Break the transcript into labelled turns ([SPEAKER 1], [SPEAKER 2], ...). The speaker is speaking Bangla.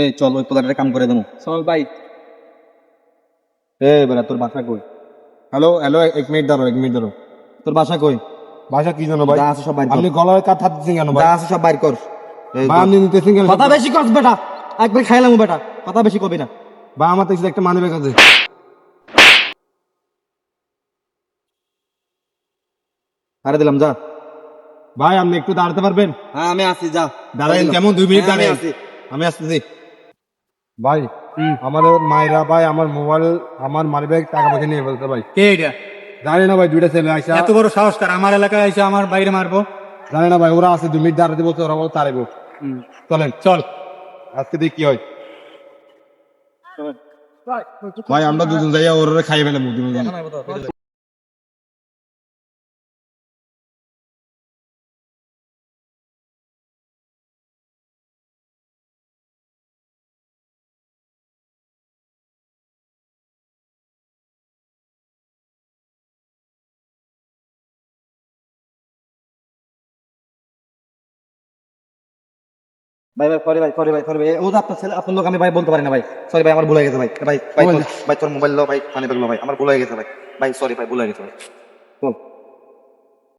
[SPEAKER 1] এই চল ওই পোলাটারে কাম করে দেবো।
[SPEAKER 2] চল ভাই।
[SPEAKER 1] এই বেটা তোর বাসা কই?
[SPEAKER 3] হ্যালো হ্যালো, 1 মিনিট দাঁড়ো, 1 মিনিট দাঁড়ো।
[SPEAKER 1] তোর বাসা কই?
[SPEAKER 3] ভাষা কি জানো ভাই?
[SPEAKER 1] যা আছে সব বাইর কর।
[SPEAKER 3] আপনি গলায় কাঠ হাতছেন কেন ভাই?
[SPEAKER 1] যা আছে সব বাইর কর। এই
[SPEAKER 3] ভাই আপনি নিতেছেন কেন?
[SPEAKER 1] কথা বেশি করছ বেটা, একবার খাইলাম বেটা, কথা বেশি কবি না।
[SPEAKER 3] ভাই আমার তো একটা মানি ব্যাগ আছে।
[SPEAKER 1] আরে দিলাম যা।
[SPEAKER 3] ভাই আপনি একটু দাঁড়াতে পারবেন?
[SPEAKER 1] হ্যাঁ আমি আছি, যা
[SPEAKER 3] দাঁড়াইন কেমন 2 মিনিট
[SPEAKER 1] হ্যাঁ, আমি
[SPEAKER 3] দাঁড়াইন।
[SPEAKER 1] আছি।
[SPEAKER 3] আমি আসতেছি ভাই। আমাদের মায়েরা ভাই আমার মোবাইল আমার মানি ব্যাগ টাকা পয়সা নিয়ে ফেলতে ভাই।
[SPEAKER 2] কে এটা?
[SPEAKER 3] জানি না ভাই, দুইটা ছেলে আইসা।
[SPEAKER 2] এত বড় সাহস কার আমার এলাকায় এসে আমার বাইরে মারবো?
[SPEAKER 3] জানি না ভাই, ওরা আছে 2 মিনিট দাঁড়াতে বলছে, ওরা বল তারাইবো। চলেন
[SPEAKER 2] চল
[SPEAKER 3] আজকে দেখি কি হয়। ভাই আমরা দুজন যাইয়া ওরা খাইয়ে ফেলে মুখ দুজন।
[SPEAKER 1] ভাই ভাই সরি ভাই, সরি ভাই, সরি ভাই। ও তো আপনার ছেলে, আপনার লোক, আমি ভাই বলতে পারি না ভাই। সরি ভাই, আমার ভুল হয়ে গেছে ভাই। ভাই ভাই ভাই তোর মোবাইল লো ভাই, পানি লাগলো ভাই, আমার ভুল হয়ে গেছে ভাই। ভাই সরি ভাই, ভুল হয়ে গেছে ভাই। চল